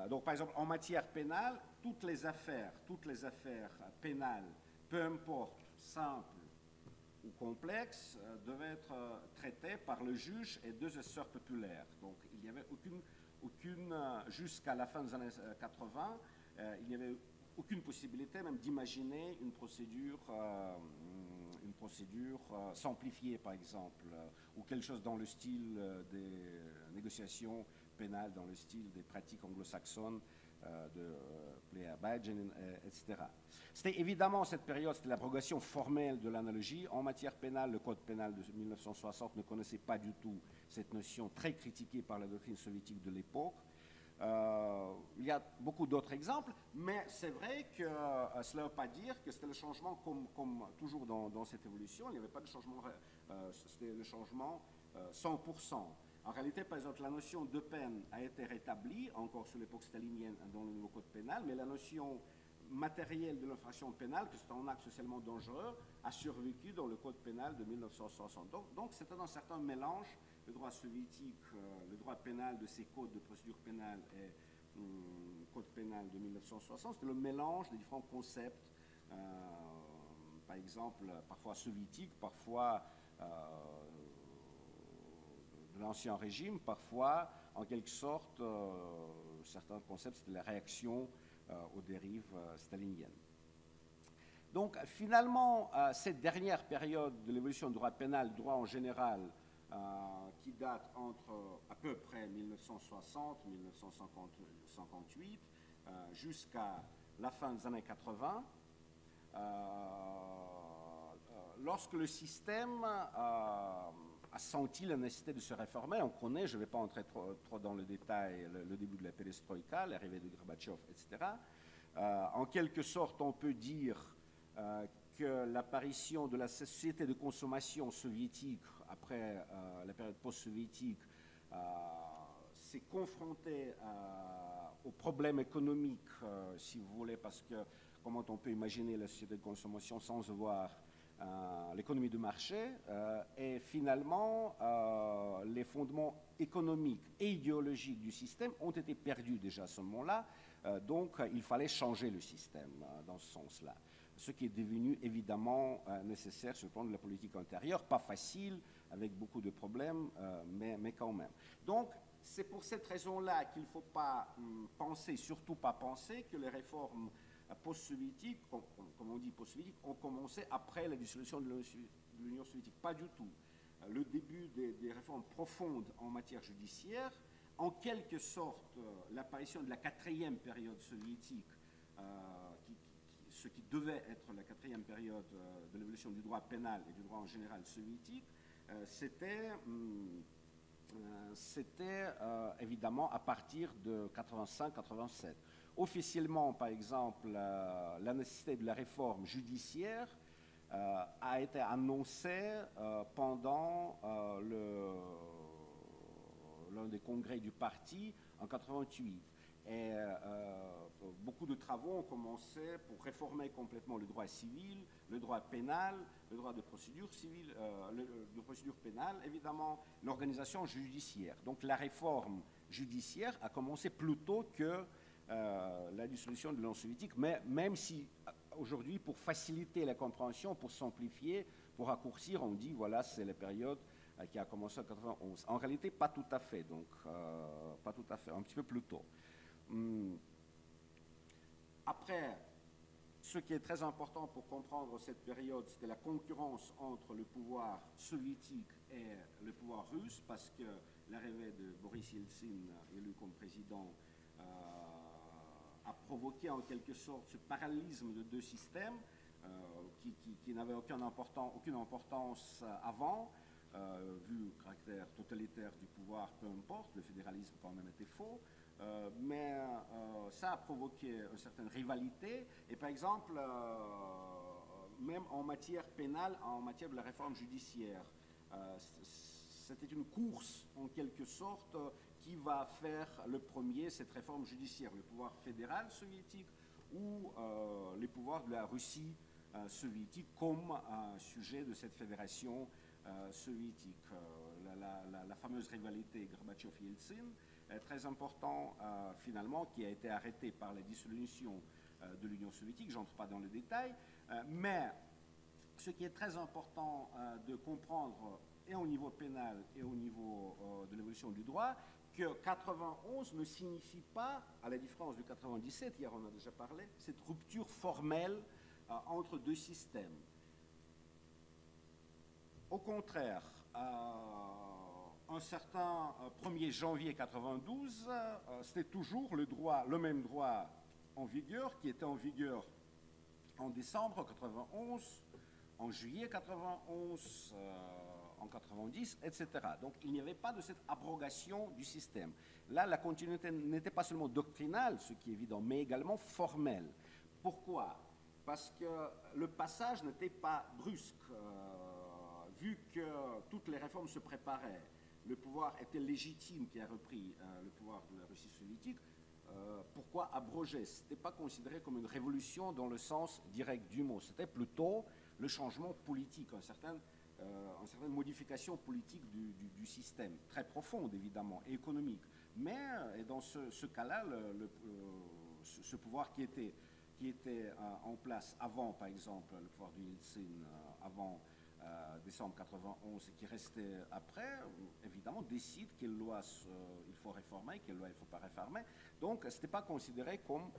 Donc, par exemple, en matière pénale, toutes les affaires pénales, peu importe, simples ou complexes, devaient être traitées par le juge et deux assesseurs populaires. Donc, il n'y avait aucune jusqu'à la fin des années 80, il n'y avait aucune possibilité même d'imaginer une procédure simplifiée, par exemple, ou quelque chose dans le style des négociations pénales, dans le style des pratiques anglo-saxonnes de Plea-Bajen, etc. C'était évidemment, cette période, c'était l'abrogation formelle de l'analogie. En matière pénale, le code pénal de 1960 ne connaissait pas du tout cette notion très critiquée par la doctrine soviétique de l'époque. Il y a beaucoup d'autres exemples, mais c'est vrai que cela ne veut pas dire que c'était le changement comme toujours dans cette évolution. Il n'y avait pas de changement, c'était le changement 100%. En réalité, par exemple, la notion de peine a été rétablie, encore sous l'époque stalinienne, dans le nouveau code pénal, mais la notion matérielle de l'infraction pénale, que c'est un acte socialement dangereux, a survécu dans le code pénal de 1960. Donc c'était un certain mélange, le droit soviétique, le droit pénal de ces codes de procédure pénale et code pénal de 1960, c'était le mélange des différents concepts, par exemple, parfois soviétiques, parfois de l'ancien régime, parfois, en quelque sorte, certains concepts, c'était la réaction aux dérives staliniennes. Donc, finalement, cette dernière période de l'évolution du droit pénal, du droit en général, qui date entre à peu près 1960, 1958, jusqu'à la fin des années 80, lorsque le système a senti la nécessité de se réformer, on connaît, je ne vais pas entrer trop dans le détail, le début de la perestroïka, l'arrivée de Gorbatchev, etc. En quelque sorte, on peut dire que l'apparition de la société de consommation soviétique après la période post-soviétique s'est confrontée aux problèmes économiques, si vous voulez, parce que comment on peut imaginer la société de consommation sans voir l'économie de marché, et finalement les fondements économiques et idéologiques du système ont été perdus déjà à ce moment-là, donc il fallait changer le système dans ce sens-là. Ce qui est devenu évidemment nécessaire sur le plan de la politique intérieure, pas facile, avec beaucoup de problèmes, mais quand même. Donc, c'est pour cette raison-là qu'il ne faut pas penser, surtout pas penser, que les réformes post-soviétiques, comme on dit post-soviétiques, ont commencé après la dissolution de l'Union soviétique. Pas du tout. Le début des réformes profondes en matière judiciaire, en quelque sorte, l'apparition de la quatrième période soviétique, ce qui devait être la quatrième période de l'évolution du droit pénal et du droit en général soviétique, c'était évidemment à partir de 85-87, officiellement, par exemple, la nécessité de la réforme judiciaire a été annoncée pendant l'un des congrès du parti en 1988. Et beaucoup de travaux ont commencé pour réformer complètement le droit civil, le droit pénal, le droit de procédure civile, de procédure pénale, évidemment, l'organisation judiciaire. Donc la réforme judiciaire a commencé plus tôt que la dissolution de l'Union soviétique, mais même si aujourd'hui, pour faciliter la compréhension, pour simplifier, pour raccourcir, on dit voilà, c'est la période qui a commencé en 1991. En réalité, pas tout à fait, donc pas tout à fait, un petit peu plus tôt. Après, ce qui est très important pour comprendre cette période, c'était la concurrence entre le pouvoir soviétique et le pouvoir russe, parce que l'arrivée de Boris Yeltsin, élu comme président, a provoqué en quelque sorte ce parallélisme de deux systèmes qui n'avaient aucune importance avant, vu le caractère totalitaire du pouvoir, peu importe, le fédéralisme quand même était faux. Mais ça a provoqué une certaine rivalité. Et par exemple, même en matière pénale, en matière de la réforme judiciaire, c'était une course en quelque sorte qui va faire le premier cette réforme judiciaire, le pouvoir fédéral soviétique ou les pouvoirs de la Russie soviétique comme sujet de cette fédération soviétique. La fameuse rivalité Gorbatchev-Yeltsin, très important finalement, qui a été arrêté par la dissolution de l'Union soviétique. Je n'entre pas dans le détail, mais ce qui est très important de comprendre et au niveau pénal et au niveau de l'évolution du droit, que 91 ne signifie pas, à la différence de 97, hier on a déjà parlé, cette rupture formelle entre deux systèmes. Au contraire, un certain 1er janvier 92, c'était toujours le même droit en vigueur, qui était en vigueur en décembre 91, en juillet 91, en 90, etc. Donc il n'y avait pas de cette abrogation du système. Là, la continuité n'était pas seulement doctrinale, ce qui est évident, mais également formelle. Pourquoi? Parce que le passage n'était pas brusque. Vu que toutes les réformes se préparaient, le pouvoir était légitime qui a repris le pouvoir de la Russie soviétique, pourquoi abroger? Ce n'était pas considéré comme une révolution dans le sens direct du mot, c'était plutôt le changement politique, une certaine modification politique du système, très profonde évidemment, et économique. Mais et dans ce cas-là, ce pouvoir qui était en place avant, par exemple, le pouvoir de Yeltsin, avant décembre 91 et qui restait après, évidemment, décide quelle loi il faut réformer, quelle loi il ne faut pas réformer. Donc, ce n'était pas considéré comme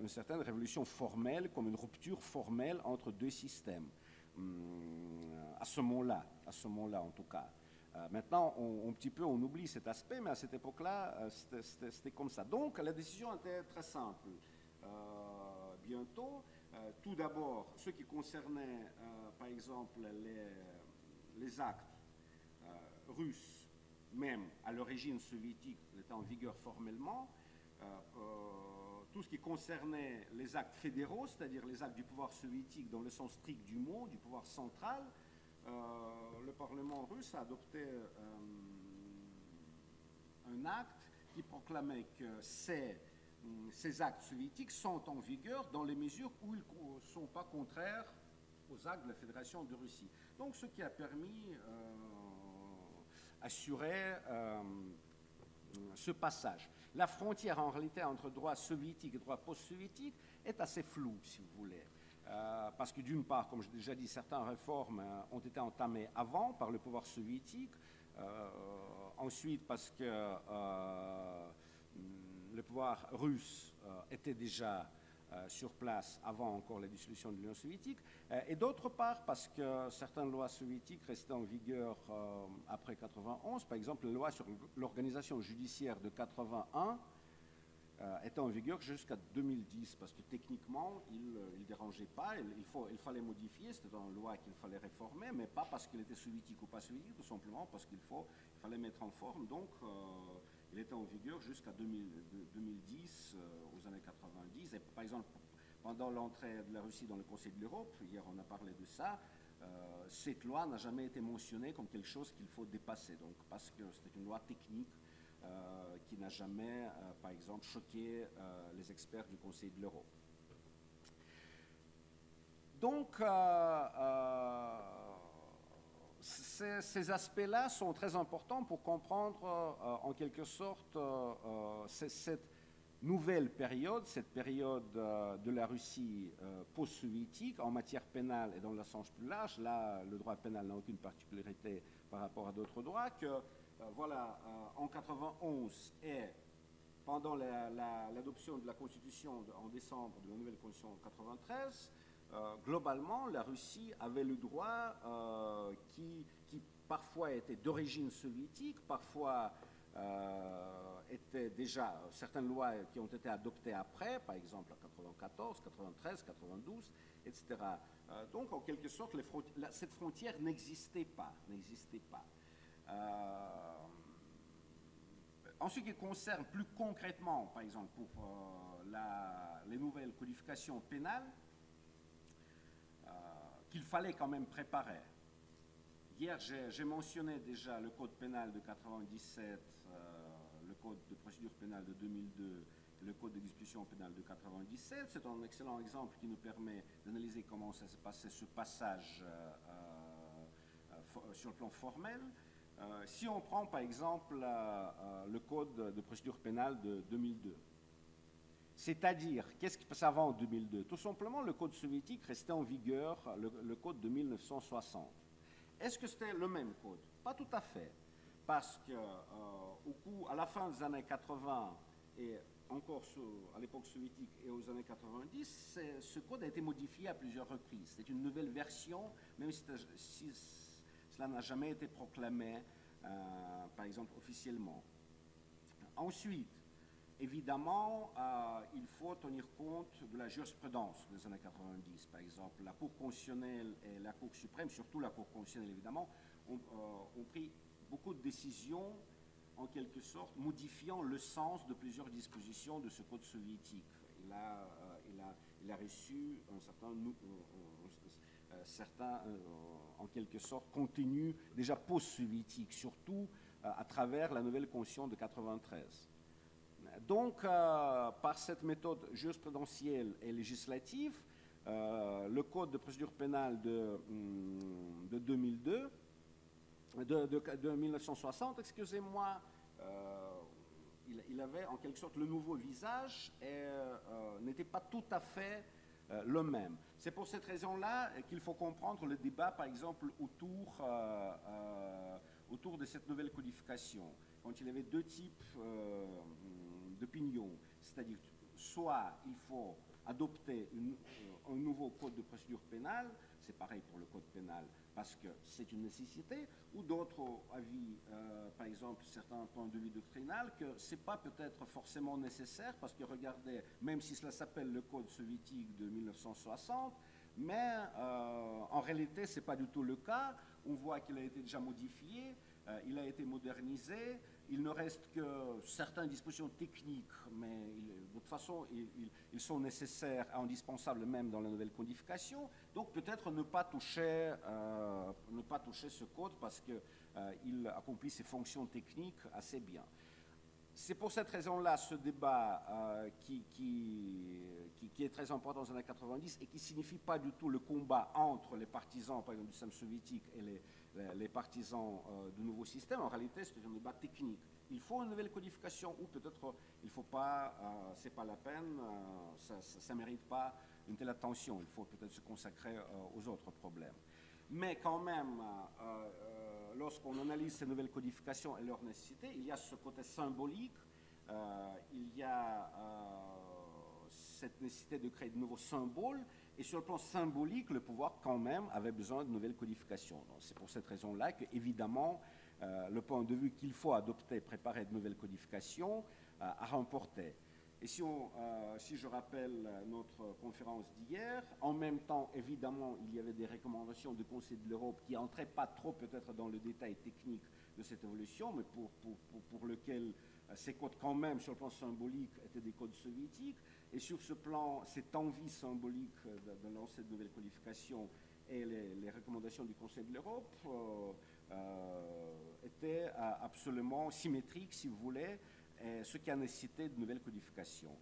une certaine révolution formelle, comme une rupture formelle entre deux systèmes. À ce moment-là en tout cas. Maintenant, on oublie cet aspect, mais à cette époque-là, c'était comme ça. Donc, la décision était très simple. Bientôt, tout d'abord, ce qui concernait, par exemple, les actes russes, même à l'origine soviétique, étaient en vigueur formellement. Tout ce qui concernait les actes fédéraux, c'est-à-dire les actes du pouvoir soviétique dans le sens strict du mot, du pouvoir central, le Parlement russe a adopté un acte qui proclamait que ces actes soviétiques sont en vigueur dans les mesures où ils ne sont pas contraires aux actes de la Fédération de Russie. Donc ce qui a permis d'assurer ce passage. La frontière en réalité entre droit soviétique et droit post-soviétique est assez floue, si vous voulez. Parce que d'une part, comme j'ai déjà dit, certaines réformes ont été entamées avant par le pouvoir soviétique. Ensuite, parce que le pouvoir russe était déjà sur place avant encore la dissolution de l'Union soviétique, et d'autre part parce que certaines lois soviétiques restaient en vigueur après 91, par exemple la loi sur l'organisation judiciaire de 81 était en vigueur jusqu'à 2010, parce que techniquement il ne dérangeait pas, il fallait modifier, c'était une loi qu'il fallait réformer, mais pas parce qu'elle était soviétique ou pas soviétique, tout simplement parce qu'il fallait mettre en forme donc Il était en vigueur jusqu'à 2010, aux années 90. Et par exemple, pendant l'entrée de la Russie dans le Conseil de l'Europe, hier on a parlé de ça, cette loi n'a jamais été mentionnée comme quelque chose qu'il faut dépasser. Donc, parce que c'était une loi technique qui n'a jamais, par exemple, choqué les experts du Conseil de l'Europe. Donc, ces aspects-là sont très importants pour comprendre en quelque sorte cette nouvelle période, cette période de la Russie post-soviétique en matière pénale et dans le sens plus large. Là, le droit pénal n'a aucune particularité par rapport à d'autres droits, que voilà, en 91 et pendant l'adoption de la Constitution en décembre de la nouvelle Constitution en 93, globalement, la Russie avait le droit qui parfois était d'origine soviétique, parfois étaient déjà certaines lois qui ont été adoptées après, par exemple en 94, 93, 92, etc. Donc, en quelque sorte, cette frontière n'existait pas. En ce qui concerne plus concrètement, par exemple, pour les nouvelles codifications pénales, qu'il fallait quand même préparer. Hier, j'ai mentionné déjà le code pénal de 97, le code de procédure pénale de 2002, le code d'exécution pénale de 97. C'est un excellent exemple qui nous permet d'analyser comment ça s'est passé ce passage sur le plan formel. Si on prend par exemple le code de procédure pénale de 2002, c'est-à-dire, qu'est-ce qui se passe avant 2002? Tout simplement, le code soviétique restait en vigueur, le code de 1960. Est-ce que c'était le même code? Pas tout à fait, parce que à la fin des années 80 et encore à l'époque soviétique et aux années 90, ce code a été modifié à plusieurs reprises. C'est une nouvelle version, même si cela n'a jamais été proclamé, par exemple, officiellement. Ensuite, évidemment, il faut tenir compte de la jurisprudence des années 90. Par exemple, la Cour constitutionnelle et la Cour suprême, surtout la Cour constitutionnelle évidemment, ont pris beaucoup de décisions, en quelque sorte, modifiant le sens de plusieurs dispositions de ce code soviétique. Il a reçu un certain en quelque sorte, contenu déjà post-soviétique, surtout à travers la nouvelle Constitution de 93. Donc, par cette méthode jurisprudentielle et législative, le Code de procédure pénale de 2002, de 1960, excusez-moi, il avait en quelque sorte le nouveau visage et n'était pas tout à fait le même. C'est pour cette raison-là qu'il faut comprendre le débat, par exemple, autour de cette nouvelle codification. Quand il y avait deux types d'opinions, c'est-à-dire soit il faut adopter un nouveau code de procédure pénale, c'est pareil pour le code pénal, parce que c'est une nécessité, ou d'autres avis, par exemple certains points de vue doctrinal, que ce n'est pas peut-être forcément nécessaire, parce que regardez, même si cela s'appelle le code soviétique de 1960, mais en réalité ce n'est pas du tout le cas. On voit qu'il a été déjà modifié, il a été modernisé. Il ne reste que certaines dispositions techniques, mais de toute façon, ils sont nécessaires, indispensables même dans la nouvelle codification. Donc peut-être ne pas toucher ce code parce qu'il accomplit ses fonctions techniques assez bien. C'est pour cette raison-là, ce débat qui est très important dans les années 90 et qui ne signifie pas du tout le combat entre les partisans, par exemple, du système soviétique et les partisans du nouveau système. En réalité, c'est un débat technique. Il faut une nouvelle codification ou peut-être il ne faut pas, c'est pas la peine, ça ne mérite pas une telle attention. Il faut peut-être se consacrer aux autres problèmes. Mais quand même, lorsqu'on analyse ces nouvelles codifications et leur nécessité, il y a ce côté symbolique, il y a cette nécessité de créer de nouveaux symboles, et sur le plan symbolique, le pouvoir quand même avait besoin de nouvelles codifications. C'est pour cette raison-là que, évidemment, le point de vue qu'il faut adopter, préparer de nouvelles codifications, a remporté. Et si je rappelle notre conférence d'hier, en même temps, évidemment, il y avait des recommandations du Conseil de l'Europe qui n'entraient pas trop peut-être dans le détail technique de cette évolution, mais pour lequel ces codes quand même, sur le plan symbolique, étaient des codes soviétiques. Et sur ce plan, cette envie symbolique de lancer de nouvelles codifications et les recommandations du Conseil de l'Europe étaient absolument symétriques, si vous voulez, ce qui a nécessité de nouvelles codifications.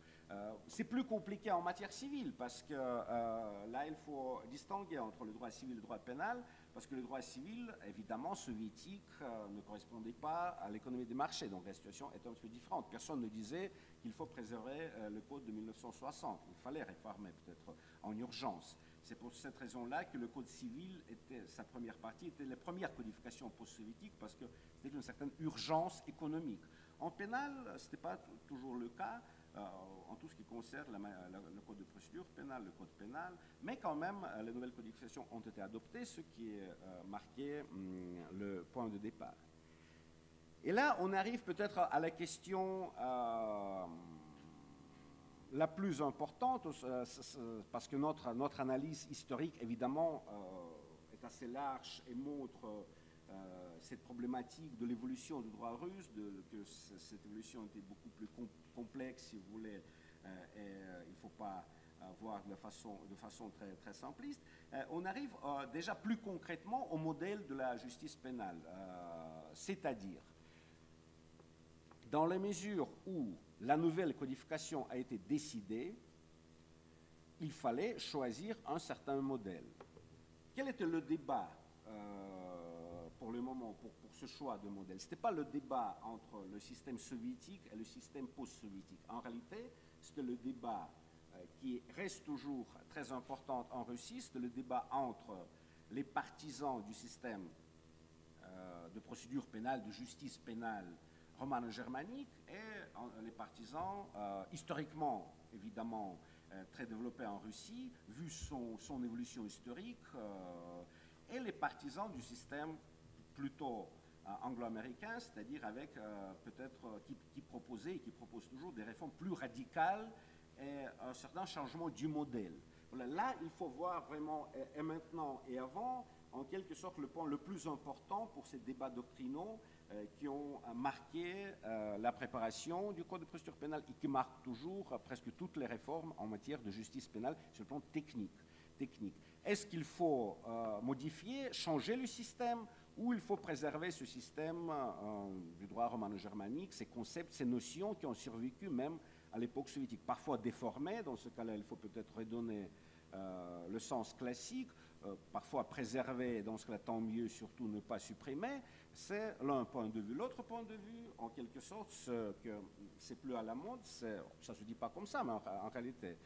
C'est plus compliqué en matière civile parce que là, il faut distinguer entre le droit civil et le droit pénal, parce que le droit civil, évidemment, soviétique, ne correspondait pas à l'économie des marchés, donc la situation est un peu différente. Personne ne disait qu'il faut préserver le code de 1960, il fallait réformer peut-être en urgence. C'est pour cette raison-là que le code civil, sa première partie, était la première codification post-soviétique parce que c'était une certaine urgence économique. En pénal, ce n'était pas toujours le cas, en tout ce qui concerne le code de procédure pénale, le code pénal, mais quand même, les nouvelles codifications ont été adoptées, ce qui marquait le point de départ. Et là, on arrive peut-être à la question la plus importante, parce que notre analyse historique, évidemment, est assez large et montre cette problématique de l'évolution du droit russe, que cette évolution était beaucoup plus complexe, si vous voulez, et il ne faut pas voir de façon très, très simpliste. On arrive déjà plus concrètement au modèle de la justice pénale, c'est-à-dire, dans la mesure où la nouvelle codification a été décidée, il fallait choisir un certain modèle. Quel était le débat pour le moment, pour ce choix de modèle? Ce n'était pas le débat entre le système soviétique et le système post-soviétique. En réalité, c'était le débat qui reste toujours très important en Russie, c'était le débat entre les partisans du système de procédure pénale, de justice pénale romano-germanique et les partisans, historiquement, évidemment, très développés en Russie, vu son évolution historique, et les partisans du système plutôt anglo-américain, c'est-à-dire avec peut-être qui proposait et qui propose toujours des réformes plus radicales et un certain changement du modèle. Voilà, là, il faut voir vraiment, et maintenant et avant, en quelque sorte le point le plus important pour ces débats doctrinaux qui ont marqué la préparation du Code de procédure pénale et qui marquent toujours presque toutes les réformes en matière de justice pénale sur le plan technique. Est-ce qu'il faut modifier, changer le système, ou il faut préserver ce système du droit romano-germanique, ces concepts, ces notions qui ont survécu même à l'époque soviétique, parfois déformées, dans ce cas-là il faut peut-être redonner le sens classique, parfois préserver, dans ce cas-là tant mieux, surtout ne pas supprimer. C'est l'un point de vue. L'autre point de vue, en quelque sorte, que c'est plus à la mode, ça ne se dit pas comme ça, mais en réalité,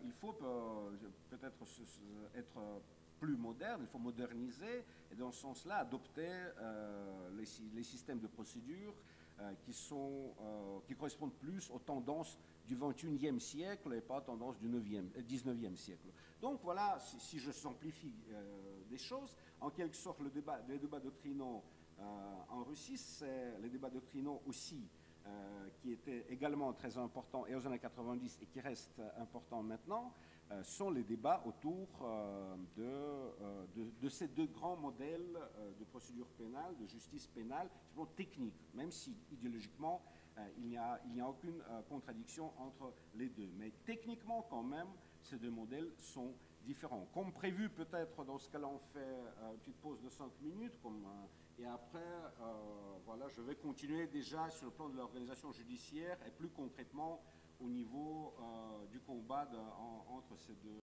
il faut peut-être être plus moderne, il faut moderniser, et dans ce sens-là, adopter les systèmes de procédure qui correspondent plus aux tendances du XXIe siècle et pas aux tendances du XIXe siècle. Donc voilà, si je simplifie des choses, en quelque sorte, les débats doctrinaux en Russie, c'est les débats doctrinaux aussi qui étaient également très importants et aux années 90 et qui restent importants maintenant, sont les débats autour de ces deux grands modèles de procédure pénale, de justice pénale, technique, même si idéologiquement il n'y a aucune contradiction entre les deux. Mais techniquement quand même, ces deux modèles sont différents. Comme prévu peut-être dans ce cas-là, on fait une petite pause de 5 minutes, et après, voilà, je vais continuer déjà sur le plan de l'organisation judiciaire et plus concrètement au niveau du combat entre ces deux